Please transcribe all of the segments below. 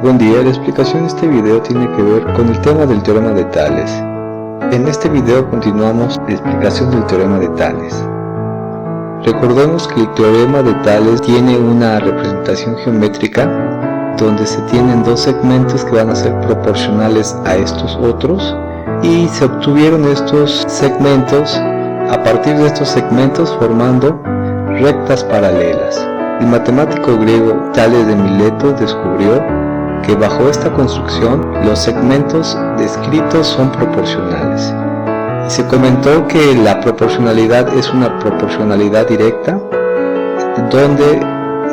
Buen día, la explicación de este video tiene que ver con el tema del teorema de Tales. En este video continuamos la explicación del teorema de Tales. Recordemos que el teorema de Tales tiene una representación geométrica donde se tienen dos segmentos que van a ser proporcionales a estos otros y se obtuvieron estos segmentos a partir de estos segmentos formando rectas paralelas. El matemático griego Tales de Mileto descubrió que bajo esta construcción los segmentos descritos son proporcionales. Se comentó que la proporcionalidad es una proporcionalidad directa, donde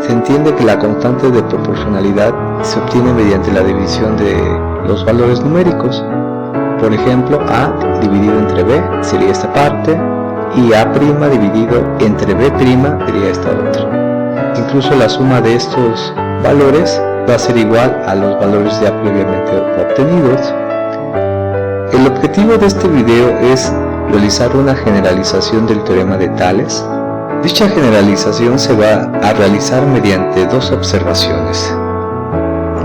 se entiende que la constante de proporcionalidad se obtiene mediante la división de los valores numéricos. Por ejemplo, A dividido entre B sería esta parte, y A' dividido entre B' sería esta otra. Incluso la suma de estos valores va a ser igual a los valores ya previamente obtenidos. El objetivo de este video es realizar una generalización del teorema de Tales. Dicha generalización se va a realizar mediante dos observaciones.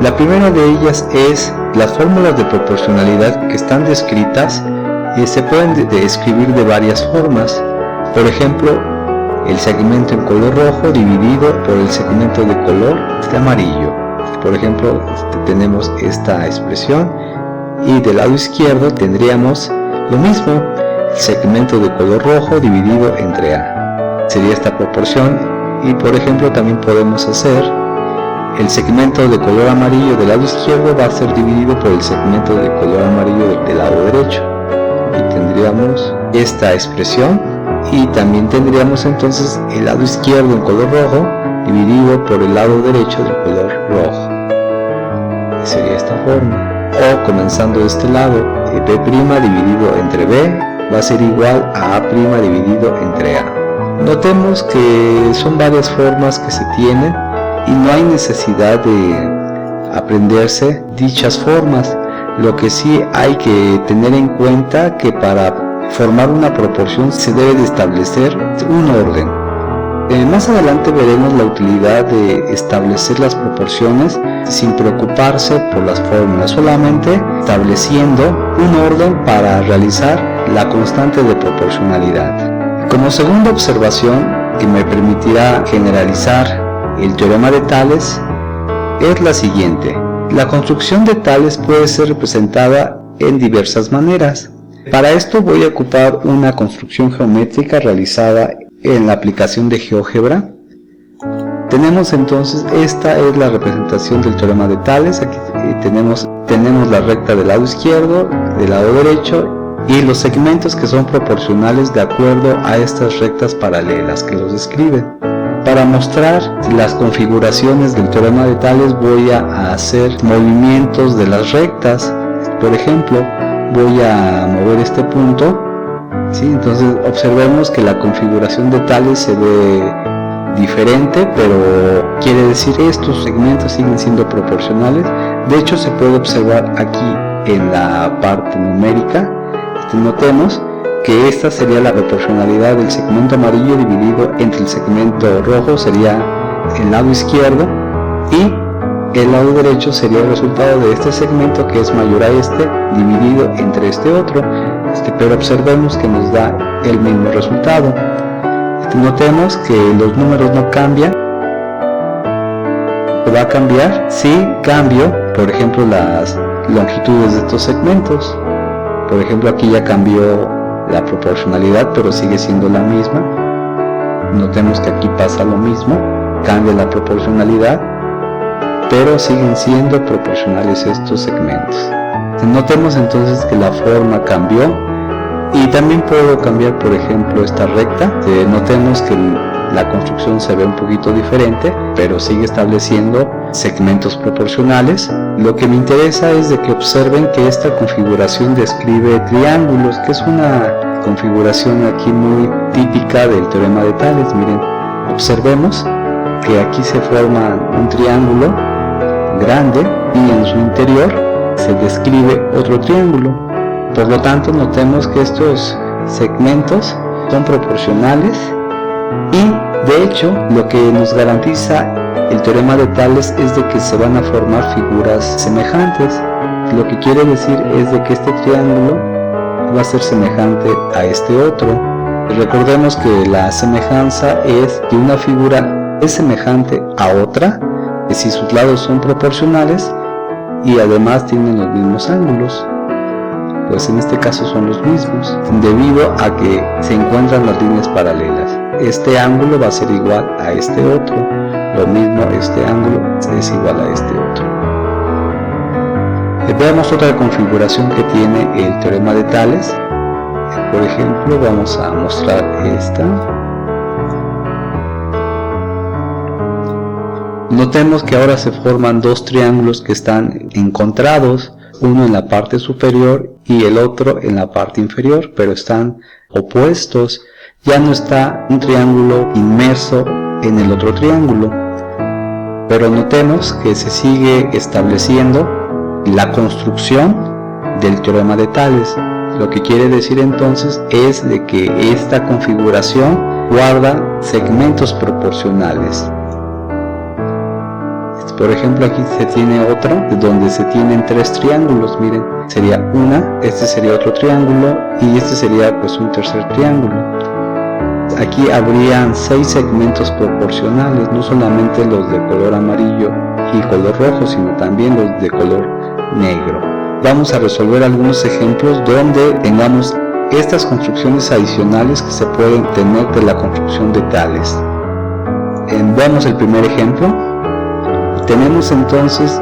La primera de ellas es las fórmulas de proporcionalidad que están descritas y se pueden describir de varias formas. Por ejemplo, el segmento en color rojo dividido por el segmento de color amarillo. Por ejemplo, tenemos esta expresión y del lado izquierdo tendríamos lo mismo, el segmento de color rojo dividido entre A. Sería esta proporción y por ejemplo también podemos hacer el segmento de color amarillo del lado izquierdo va a ser dividido por el segmento de color amarillo del lado derecho. Y tendríamos esta expresión y también tendríamos entonces el lado izquierdo en color rojo dividido por el lado derecho del color rojo. Sería esta forma. O comenzando de este lado, B' dividido entre B va a ser igual a A' dividido entre A. Notemos que son varias formas que se tienen y no hay necesidad de aprenderse dichas formas. Lo que sí hay que tener en cuenta que para formar una proporción se debe de establecer un orden. Más adelante veremos la utilidad de establecer las proporciones sin preocuparse por las fórmulas, solamente estableciendo un orden para realizar la constante de proporcionalidad. Como segunda observación que me permitirá generalizar el teorema de Tales es la siguiente. La construcción de Tales puede ser representada en diversas maneras. Para esto voy a ocupar una construcción geométrica realizada en la aplicación de GeoGebra. Tenemos entonces, esta es la representación del teorema de Tales. Aquí tenemos la recta del lado izquierdo, del lado derecho y los segmentos que son proporcionales de acuerdo a estas rectas paralelas que los describen. Para mostrar las configuraciones del teorema de Tales voy a hacer movimientos de las rectas. Por ejemplo, voy a mover este punto. ¿Sí? Entonces observemos que la configuración de Tales se ve diferente, pero quiere decir que estos segmentos siguen siendo proporcionales. De hecho, se puede observar aquí en la parte numérica. Notemos que esta sería la proporcionalidad del segmento amarillo dividido entre el segmento rojo, sería el lado izquierdo, y el lado derecho sería el resultado de este segmento que es mayor a este dividido entre este otro. Pero observemos que nos da el mismo resultado. Notemos que los números no cambian. ¿Va a cambiar? Sí, cambio, por ejemplo, las longitudes de estos segmentos. Por ejemplo, aquí ya cambió la proporcionalidad, pero sigue siendo la misma. Notemos que aquí pasa lo mismo, cambia la proporcionalidad, pero siguen siendo proporcionales estos segmentos. Notemos entonces que la forma cambió y también puedo cambiar, por ejemplo, esta recta. Notemos que la construcción se ve un poquito diferente, pero sigue estableciendo segmentos proporcionales. Lo que me interesa es de que observen que esta configuración describe triángulos, que es una configuración aquí muy típica del teorema de Tales. Miren, observemos que aquí se forma un triángulo grande y en su interior se describe otro triángulo. Por lo tanto, notemos que estos segmentos son proporcionales y de hecho lo que nos garantiza el teorema de Tales es de que se van a formar figuras semejantes. Lo que quiere decir es de que este triángulo va a ser semejante a este otro. Recordemos que la semejanza es que una figura es semejante a otra, que si sus lados son proporcionales y además tienen los mismos ángulos, pues en este caso son los mismos, debido a que se encuentran las líneas paralelas. Este ángulo va a ser igual a este otro, lo mismo este ángulo es igual a este otro. Veamos otra configuración que tiene el teorema de Tales. Por ejemplo, vamos a mostrar esta. Notemos que ahora se forman dos triángulos que están encontrados, uno en la parte superior y el otro en la parte inferior, pero están opuestos. Ya no está un triángulo inmerso en el otro triángulo, pero notemos que se sigue estableciendo la construcción del teorema de Tales. Lo que quiere decir entonces es de que esta configuración guarda segmentos proporcionales. Por ejemplo, aquí se tiene otro donde se tienen tres triángulos. Miren, sería una, este sería otro triángulo y este sería pues un tercer triángulo. Aquí habrían 6 segmentos proporcionales, no solamente los de color amarillo y color rojo, sino también los de color negro. Vamos a resolver algunos ejemplos donde tengamos estas construcciones adicionales que se pueden tener de la construcción de Tales. Veamos el primer ejemplo. Tenemos entonces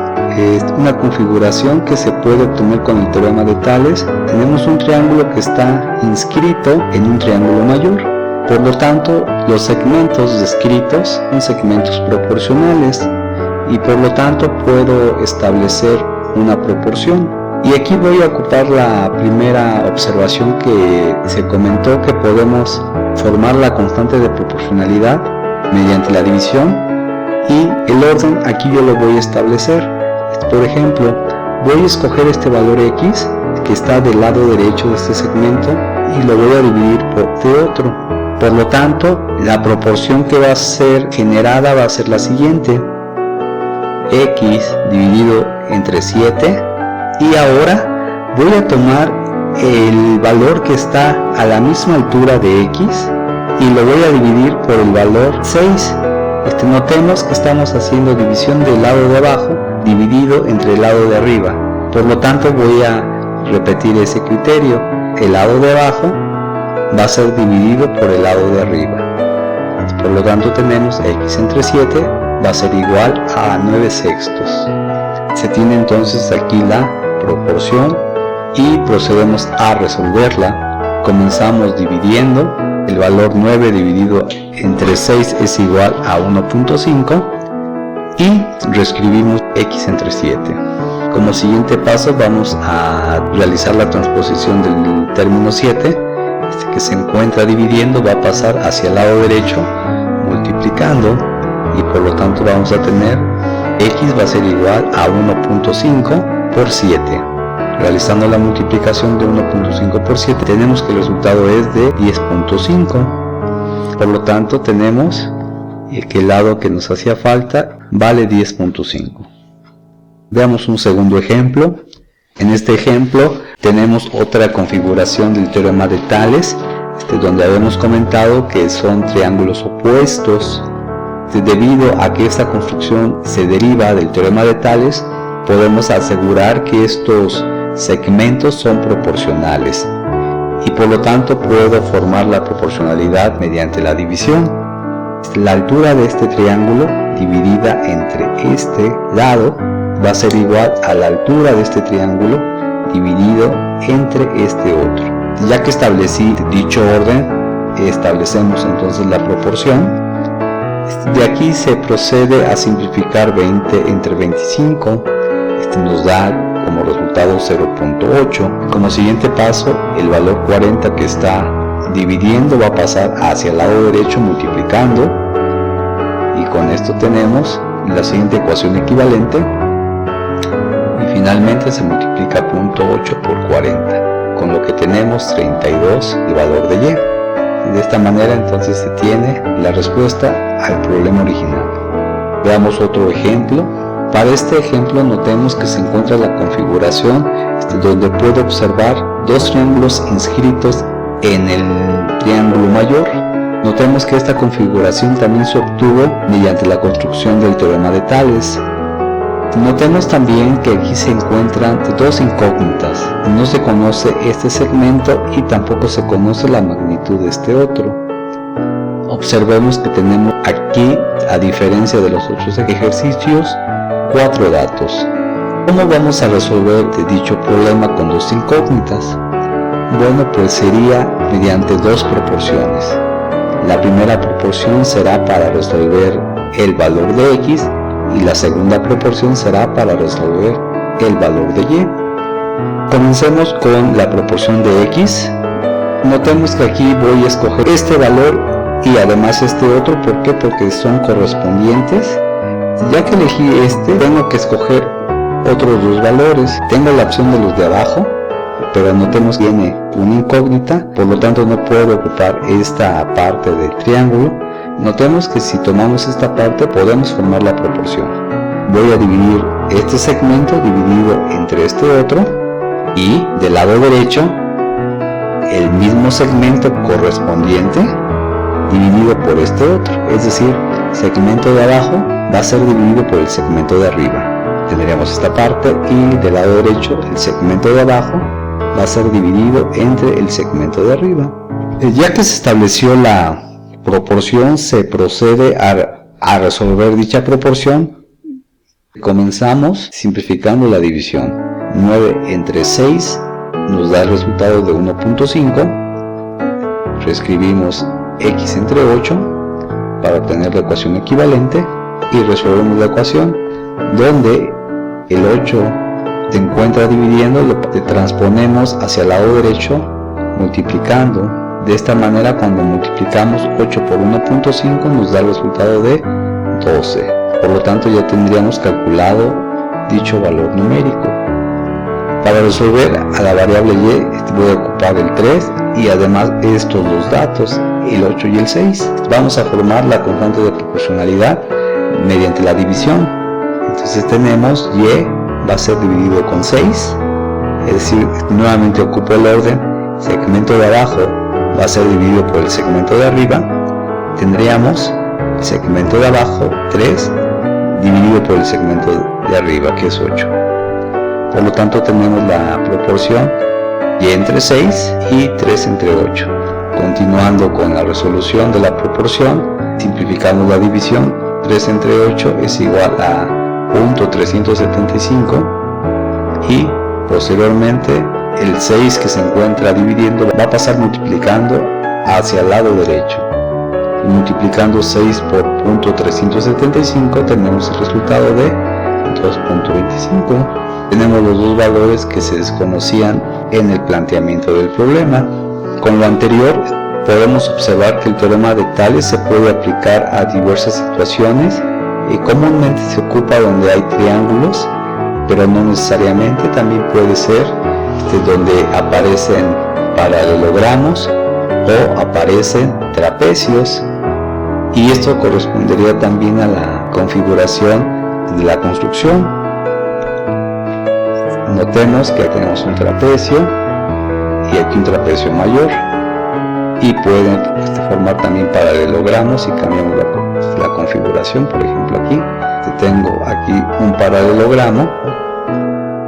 una configuración que se puede obtener con el teorema de Tales. Tenemos un triángulo que está inscrito en un triángulo mayor. Por lo tanto, los segmentos descritos son segmentos proporcionales y por lo tanto puedo establecer una proporción. Y aquí voy a ocupar la primera observación que se comentó, que podemos formar la constante de proporcionalidad mediante la división, y el orden aquí yo lo voy a establecer. Por ejemplo, voy a escoger este valor x que está del lado derecho de este segmento y lo voy a dividir por este otro. Por lo tanto, la proporción que va a ser generada va a ser la siguiente: x dividido entre 7, y ahora voy a tomar el valor que está a la misma altura de x y lo voy a dividir por el valor 6. Notemos que estamos haciendo división del lado de abajo dividido entre el lado de arriba. Por lo tanto, voy a repetir ese criterio. El lado de abajo va a ser dividido por el lado de arriba. Por lo tanto, tenemos x entre 7 va a ser igual a 9/6. Se tiene entonces aquí la proporción y procedemos a resolverla. Comenzamos dividiendo. El valor 9 dividido entre 6 es igual a 1.5 y reescribimos x entre 7. Como siguiente paso vamos a realizar la transposición del término 7. Que se encuentra dividiendo va a pasar hacia el lado derecho multiplicando, y por lo tanto vamos a tener x va a ser igual a 1.5 por 7. Realizando la multiplicación de 1.5 por 7 tenemos que el resultado es de 10.5. Por lo tanto tenemos que el lado que nos hacía falta vale 10.5. Veamos un segundo ejemplo. En este ejemplo tenemos otra configuración del teorema de Tales, donde habíamos comentado que son triángulos opuestos. Debido a que esta construcción se deriva del teorema de Tales, podemos asegurar que estos segmentos son proporcionales y por lo tanto puedo formar la proporcionalidad mediante la división. La altura de este triángulo dividida entre este lado va a ser igual a la altura de este triángulo dividido entre este otro. Ya que establecí dicho orden, establecemos entonces la proporción. De aquí se procede a simplificar 20 entre 25. Nos da como resultado 0.8. Como siguiente paso, el valor 40 que está dividiendo va a pasar hacia el lado derecho multiplicando, y con esto tenemos la siguiente ecuación equivalente, y finalmente se multiplica 0.8 por 40, con lo que tenemos 32 el valor de y. De esta manera entonces se tiene la respuesta al problema original. Veamos otro ejemplo. Para este ejemplo notemos que se encuentra la configuración donde puedo observar dos triángulos inscritos en el triángulo mayor. Notemos que esta configuración también se obtuvo mediante la construcción del teorema de Tales. Notemos también que aquí se encuentran dos incógnitas. No se conoce este segmento y tampoco se conoce la magnitud de este otro. Observemos que tenemos aquí, a diferencia de los otros ejercicios, 4 datos. ¿Cómo vamos a resolver dicho problema con dos incógnitas? Bueno, pues sería mediante dos proporciones. La primera proporción será para resolver el valor de x y la segunda proporción será para resolver el valor de y. Comencemos con la proporción de x. Notemos que aquí voy a escoger este valor y además este otro. ¿Por qué? Porque son correspondientes. Ya que elegí este, tengo que escoger otros dos valores. Tengo la opción de los de abajo, pero notemos que tiene una incógnita, por lo tanto no puedo ocupar esta parte del triángulo. Notemos que si tomamos esta parte podemos formar la proporción. Voy a dividir este segmento dividido entre este otro y del lado derecho el mismo segmento correspondiente dividido por este otro, es decir, el segmento de abajo va a ser dividido por el segmento de arriba. Tendríamos esta parte y del lado derecho el segmento de abajo va a ser dividido entre el segmento de arriba. Ya que se estableció la proporción, se procede a resolver dicha proporción. Comenzamos simplificando la división. 9 entre 6 nos da el resultado de 1.5. Reescribimos x entre 8 para obtener la ecuación equivalente y resolvemos la ecuación donde el 8 se encuentra dividiendo, lo transponemos hacia el lado derecho multiplicando. De esta manera, cuando multiplicamos 8 por 1.5 nos da el resultado de 12. Por lo tanto ya tendríamos calculado dicho valor numérico. Para resolver a la variable y voy a ocupar el 3 y además estos dos datos, el 8 y el 6. Vamos a formar la constante de proporcionalidad mediante la división. Entonces tenemos y va a ser dividido con 6, es decir, nuevamente ocupo el orden. Segmento de abajo va a ser dividido por el segmento de arriba. Tendríamos el segmento de abajo 3 dividido por el segmento de arriba, que es 8. Por lo tanto tenemos la proporción y entre 6 y 3 entre 8. Continuando con la resolución de la proporción, simplificamos la división. 3 entre 8 es igual a 0.375 y posteriormente el 6 que se encuentra dividiendo va a pasar multiplicando hacia el lado derecho. Y multiplicando 6 por 0.375 tenemos el resultado de 2.25. Tenemos los dos valores que se desconocían en el planteamiento del problema. Con lo anterior podemos observar que el teorema de Tales se puede aplicar a diversas situaciones y comúnmente se ocupa donde hay triángulos, pero no necesariamente. También puede ser donde aparecen paralelogramos o aparecen trapecios, y esto correspondería también a la configuración de la construcción. Notemos que aquí tenemos un trapecio y aquí un trapecio mayor, y pueden formar también paralelogramos si cambiamos la configuración. Por ejemplo, aquí tengo aquí un paralelogramo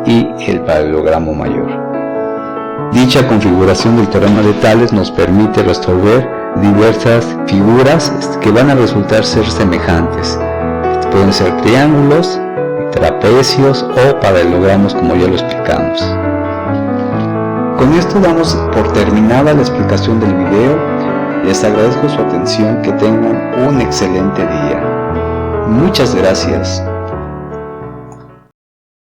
y el paralelogramo mayor. Dicha configuración del teorema de Tales nos permite resolver diversas figuras que van a resultar ser semejantes. Pueden ser triángulos, trapecios o paralelogramos, como ya lo explicamos. Con esto damos por terminada la explicación del video. Les agradezco su atención, que tengan un excelente día. Muchas gracias.